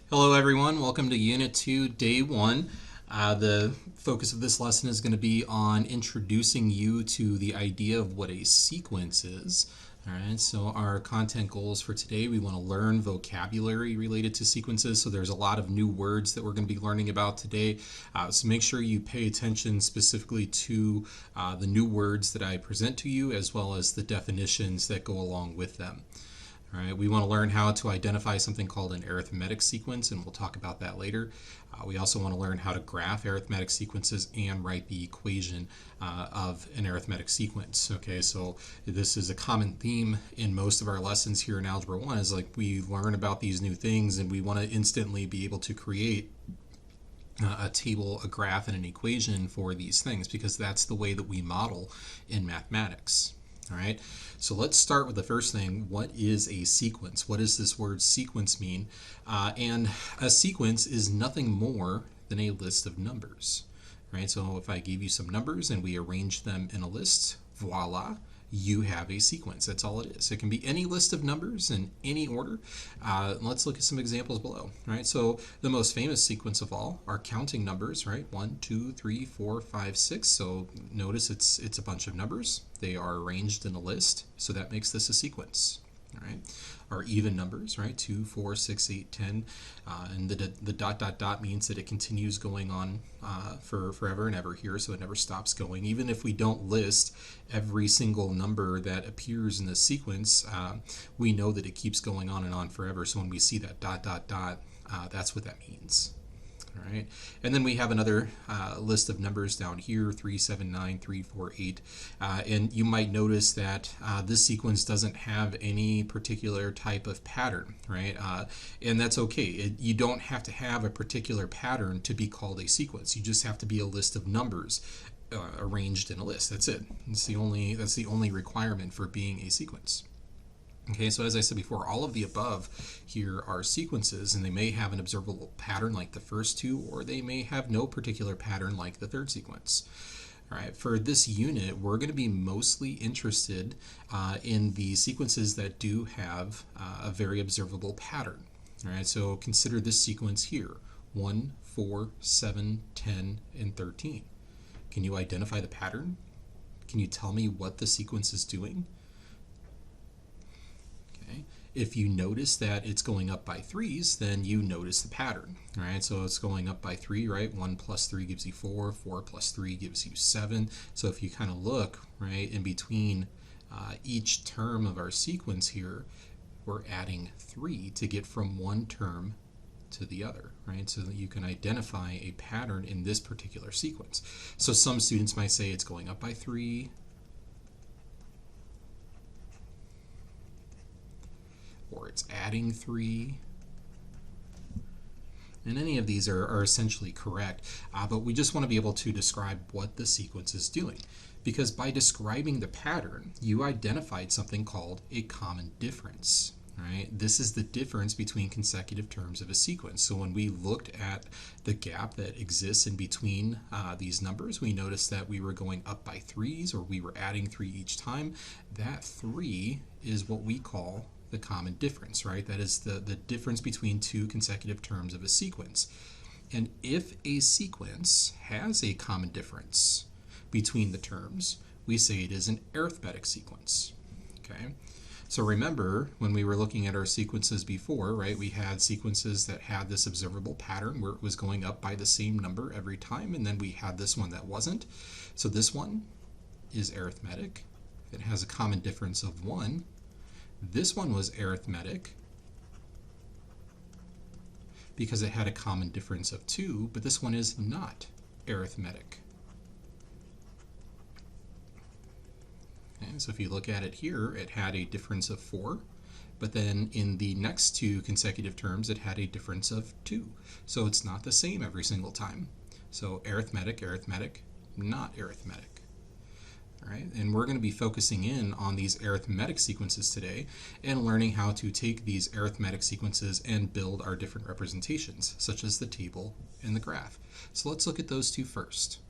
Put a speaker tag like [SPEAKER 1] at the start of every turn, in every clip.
[SPEAKER 1] Hello everyone, welcome to Unit 2, Day 1. The focus of this lesson is going to be on introducing you to the idea of what a sequence is. Alright, so our content goals for today, we want to learn vocabulary related to sequences. So there's a lot of new words that we're going to be learning about today. So make sure you pay attention specifically to the new words that I present to you, as well as the definitions that go along with them. All right, we want to learn how to identify something called an arithmetic sequence, and we'll talk about that later. We also want to learn how to graph arithmetic sequences and write the equation of an arithmetic sequence. Okay, so this is a common theme in most of our lessons here in Algebra 1, is like we learn about these new things and we want to instantly be able to create a table, a graph, and an equation for these things, because that's the way that we model in mathematics. All right, so let's start with the first thing. What is a sequence? What does this word sequence mean? And a sequence is nothing more than a list of numbers. Right, so if I gave you some numbers and we arrange them in a list, voila, you have a sequence. That's all it is. It can be any list of numbers in any order. Let's look at some examples below. Right, so the most famous sequence of all are counting numbers. Right, 1, 2, 3, 4, 5, 6. So notice it's a bunch of numbers. They are arranged in a list, so that makes this a sequence. All right, are even numbers, right? 2, 4, 6, 8, 10, and the dot dot dot means that it continues going on for forever and ever here, so it never stops going. Even if we don't list every single number that appears in the sequence, we know that it keeps going on and on forever. So when we see that dot dot dot, that's what that means. All right, and then we have another list of numbers down here, 3, 7, 9, 3, 4, 8. And you might notice that this sequence doesn't have any particular type of pattern, right? And that's okay. You don't have to have a particular pattern to be called a sequence. You just have to be a list of numbers arranged in a list. That's it. That's the only requirement for being a sequence. Okay, so as I said before, all of the above here are sequences, and they may have an observable pattern like the first two, or they may have no particular pattern like the third sequence. All right, for this unit, we're going to be mostly interested in the sequences that do have a very observable pattern. All right, so consider this sequence here, 1, 4, 7, 10, and 13. Can you identify the pattern? Can you tell me what the sequence is doing? If you notice that it's going up by threes, then you notice the pattern. All right, so it's going up by 3, right? 1 plus 3 gives you 4, 4 plus 3 gives you 7. So if you kind of look, right, in between each term of our sequence here, we're adding 3 to get from one term to the other, right? So that you can identify a pattern in this particular sequence. So some students might say it's going up by 3, or it's adding 3. And any of these are essentially correct, but we just want to be able to describe what the sequence is doing. Because by describing the pattern, you identified something called a common difference. Right? This is the difference between consecutive terms of a sequence. So when we looked at the gap that exists in between these numbers, we noticed that we were going up by 3s, or we were adding 3 each time. That 3 is what we call the common difference, right? That is the difference between two consecutive terms of a sequence. And if a sequence has a common difference between the terms, we say it is an arithmetic sequence. Okay? So remember, when we were looking at our sequences before, right, we had sequences that had this observable pattern where it was going up by the same number every time, and then we had this one that wasn't. So this one is arithmetic. It has a common difference of 1. This one was arithmetic because it had a common difference of 2, but this one is not arithmetic. Okay, so if you look at it here, it had a difference of 4, but then in the next two consecutive terms, it had a difference of 2. So it's not the same every single time. So arithmetic, arithmetic, not arithmetic. All right, and we're going to be focusing in on these arithmetic sequences today and learning how to take these arithmetic sequences and build our different representations, such as the table and the graph. So let's look at those two first.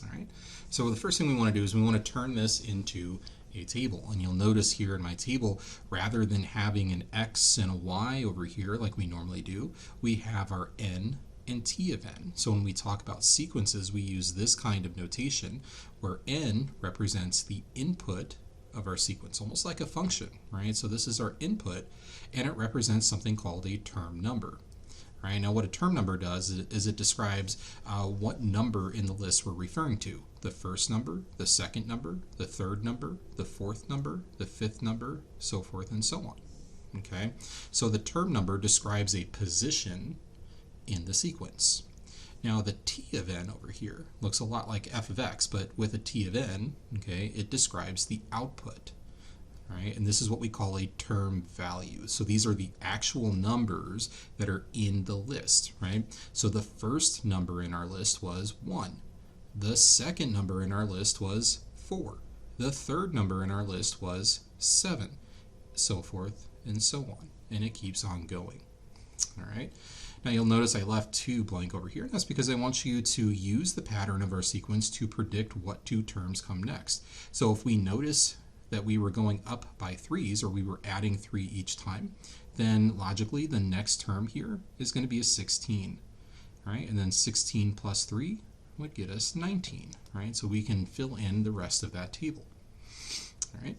[SPEAKER 1] All right, so the first thing we want to do is we want to turn this into a table. And you'll notice here in my table, rather than having an x and a y over here like we normally do, we have our n and t of n. So when we talk about sequences, we use this kind of notation where n represents the input of our sequence, almost like a function, right? So this is our input, and it represents something called a term number. Right? Now what a term number does is it describes what number in the list we're referring to. The first number, the second number, the third number, the fourth number, the fifth number, so forth and so on. Okay? So the term number describes a position in the sequence. Now the t of n over here looks a lot like f of x, but with a t of n, okay, it describes the output. Right? And this is what we call a term value. So these are the actual numbers that are in the list, right? So the first number in our list was 1. The second number in our list was 4. The third number in our list was 7, so forth and so on. And it keeps on going. All right. Now you'll notice I left 2 blank over here. That's because I want you to use the pattern of our sequence to predict what 2 terms come next. So if we notice that we were going up by 3s, or we were adding 3 each time, then logically the next term here is going to be a 16, right? And then 16 plus 3 would get us 19, right? So we can fill in the rest of that table, all right?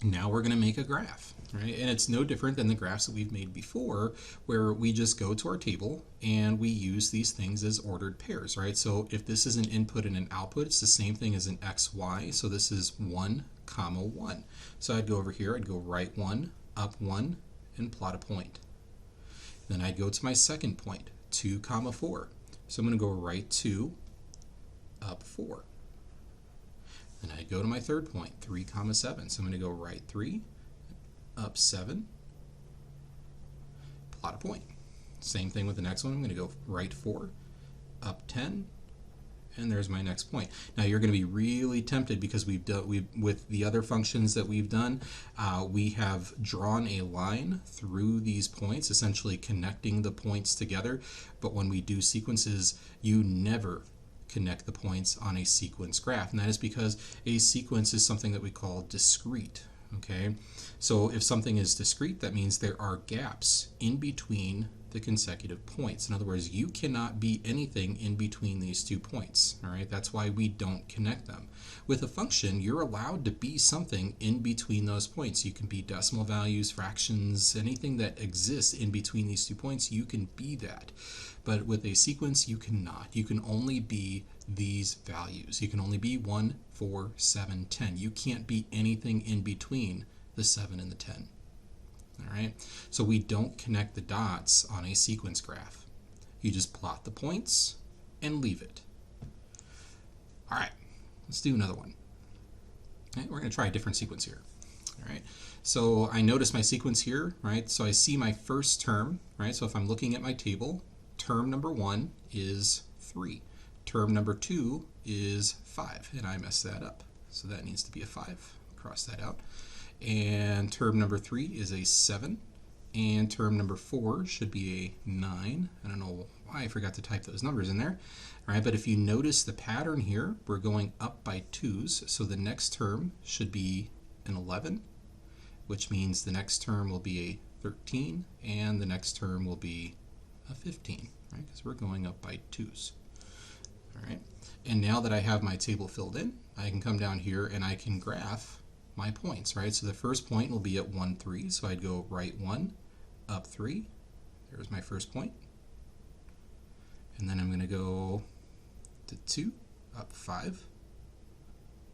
[SPEAKER 1] Now we're going to make a graph, right? And it's no different than the graphs that we've made before, where we just go to our table and we use these things as ordered pairs, right? So if this is an input and an output, it's the same thing as an x, y. So this is 1, comma 1. So I'd go over here, I'd go right 1, up 1, and plot a point. Then I'd go to my second point, 2, comma 4. So I'm going to go right 2, up 4. Then I'd go to my third point, 3, comma 7. So I'm going to go right 3, up 7, plot a point. Same thing with the next one. I'm going to go right 4, up 10, and there's my next point. Now you're going to be really tempted because with the other functions that we've done, we have drawn a line through these points, essentially connecting the points together. But when we do sequences, you never connect the points on a sequence graph, and that is because a sequence is something that we call discrete. Okay, so if something is discrete, that means there are gaps in between the consecutive points. In other words, you cannot be anything in between these 2 points. All right, that's why we don't connect them. With a function, you're allowed to be something in between those points. You can be decimal values, fractions, anything that exists in between these 2 points, you can be that. But with a sequence, you cannot. You can only be these values. You can only be 1, 4, 7, 10. You can't be anything in between the 7 and the 10. All right, so we don't connect the dots on a sequence graph. You just plot the points and leave it. All right, let's do another one. Okay, we're going to try a different sequence here. All right, so I notice my sequence here, right? So I see my first term, right? So if I'm looking at my table, term number 1 is 3. Term number 2 is 5, and I messed that up. So that needs to be a 5. Cross that out. And term number 3 is a 7, and term number 4 should be a 9. I don't know why I forgot to type those numbers in there. All right, but if you notice the pattern here, we're going up by 2s, so the next term should be an 11, which means the next term will be a 13, and the next term will be a 15, right? Because we're going up by 2s. All right, and now that I have my table filled in, I can come down here and I can graph my points, right? So the first point will be at 1, 3, so I'd go right 1, up 3. There's my first point. And then I'm going to go to 2, up 5,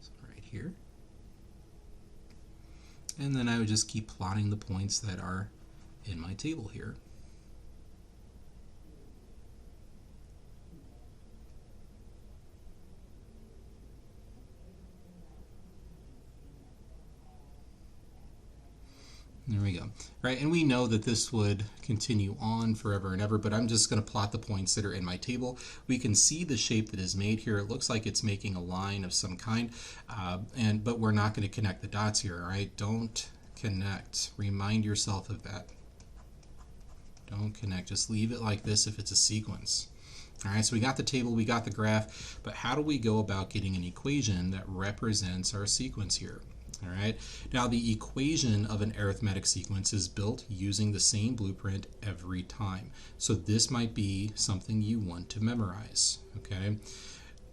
[SPEAKER 1] so right here. And then I would just keep plotting the points that are in my table here. There we go. Right, and we know that this would continue on forever and ever, but I'm just going to plot the points that are in my table. We can see the shape that is made here. It looks like it's making a line of some kind, but we're not going to connect the dots here, all right? Don't connect. Remind yourself of that. Don't connect. Just leave it like this if it's a sequence. All right, so we got the table, we got the graph, but how do we go about getting an equation that represents our sequence here? All right. Now the equation of an arithmetic sequence is built using the same blueprint every time. So this might be something you want to memorize. Okay.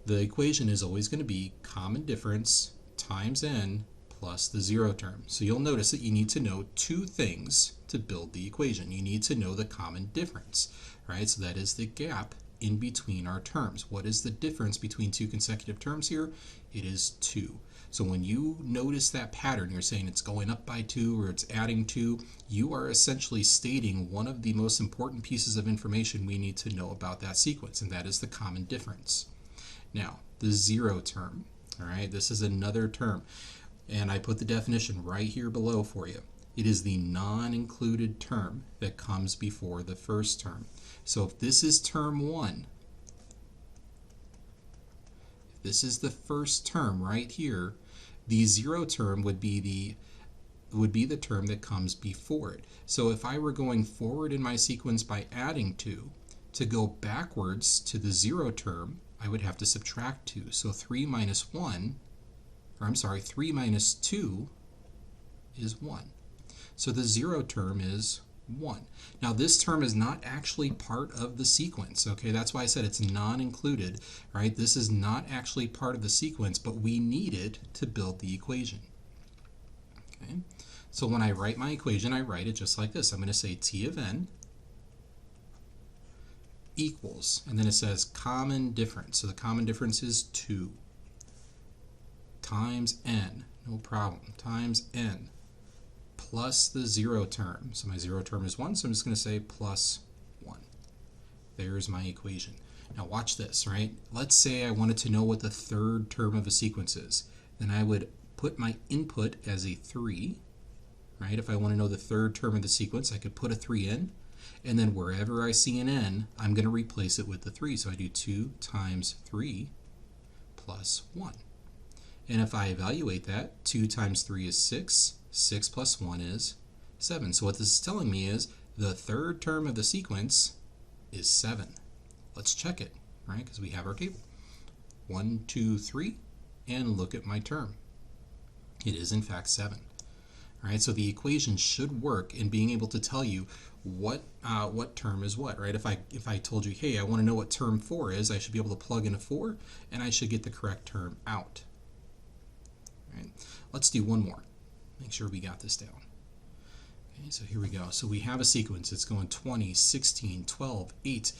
[SPEAKER 1] The equation is always going to be common difference times n plus the zero term. So you'll notice that you need to know two things to build the equation. You need to know the common difference, right? So that is the gap in between our terms. What is the difference between two consecutive terms here? It is 2. So when you notice that pattern, you're saying it's going up by 2 or it's adding 2, you are essentially stating one of the most important pieces of information we need to know about that sequence, and that is the common difference. Now, the zero term, all right, this is another term, and I put the definition right here below for you. It is the non-included term that comes before the first term. So if this is term 1, if this is the first term right here, the zero term would be the term that comes before it. So if I were going forward in my sequence by adding 2, to go backwards to the zero term, I would have to subtract 2. So 3 minus 2 is 1. So the zero term is 1. Now this term is not actually part of the sequence, okay? That's why I said it's non-included, right? This is not actually part of the sequence, but we need it to build the equation. Okay? So when I write my equation, I write it just like this. I'm going to say t of n equals, and then it says common difference. So the common difference is 2 times n, no problem, times n plus the zero term. So my zero term is 1, so I'm just going to say plus 1. There's my equation. Now watch this, right? Let's say I wanted to know what the third term of a sequence is. Then I would put my input as a 3, right? If I want to know the third term of the sequence, I could put a 3 in, and then wherever I see an n, I'm going to replace it with the 3. So I do 2 times 3 plus 1. And if I evaluate that, 2 times 3 is 6. 6 plus 1 is 7. So what this is telling me is the third term of the sequence is 7. Let's check it, right? Because we have our table. 1, 2, 3, and look at my term. It is in fact 7. All right, so the equation should work in being able to tell you what term is what, right? If I told you, hey, I want to know what term 4 is, I should be able to plug in a 4, and I should get the correct term out. All right, let's do one more. Make sure we got this down. Okay, so here we go. So we have a sequence. It's going 20, 16, 12, 8.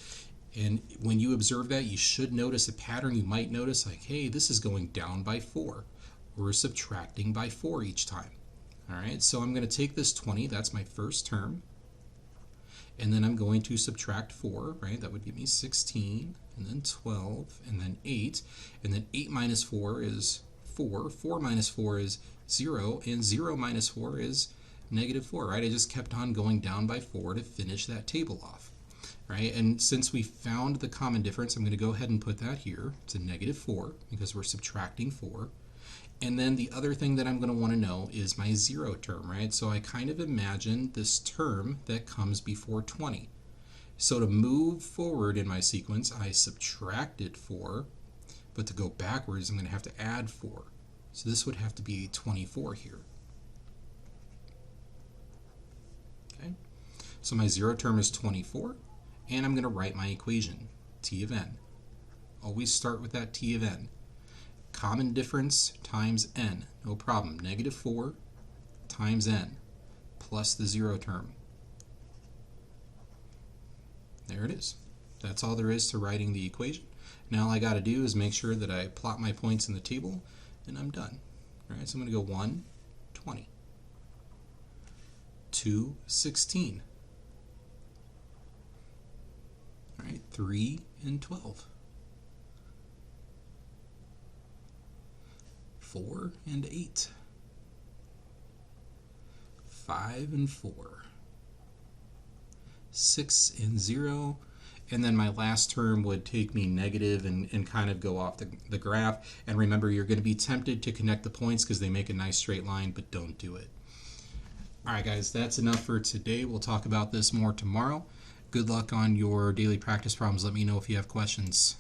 [SPEAKER 1] And when you observe that, you should notice a pattern. You might notice like, hey, this is going down by 4. We're subtracting by 4 each time. All right, so I'm going to take this 20, that's my first term, and then I'm going to subtract 4, right? That would give me 16, and then 12, and then 8, and then 8 minus 4 is 4, 4 minus 4 is 0, and 0 minus 4 is negative 4, right? I just kept on going down by 4 to finish that table off, right? And since we found the common difference, I'm going to go ahead and put that here. It's a negative 4 because we're subtracting 4. And then the other thing that I'm going to want to know is my zero term, right? So I kind of imagine this term that comes before 20. So to move forward in my sequence, I subtracted 4, but to go backwards, I'm going to have to add 4. So this would have to be 24 here. Okay, so my zero term is 24, and I'm going to write my equation, t of n. Always start with that t of n. Common difference times n, no problem. Negative 4 times n plus the zero term. There it is. That's all there is to writing the equation. Now all I got to do is make sure that I plot my points in the table, and I'm done. All right, so I'm going to go 1, 20, 2, 16, all right, 3 and 12, 4 and 8, 5 and 4, 6 and 0, and then my last term would take me negative and kind of go off the graph. And remember, you're going to be tempted to connect the points because they make a nice straight line, but don't do it. All right, guys, that's enough for today. We'll talk about this more tomorrow. Good luck on your daily practice problems. Let me know if you have questions.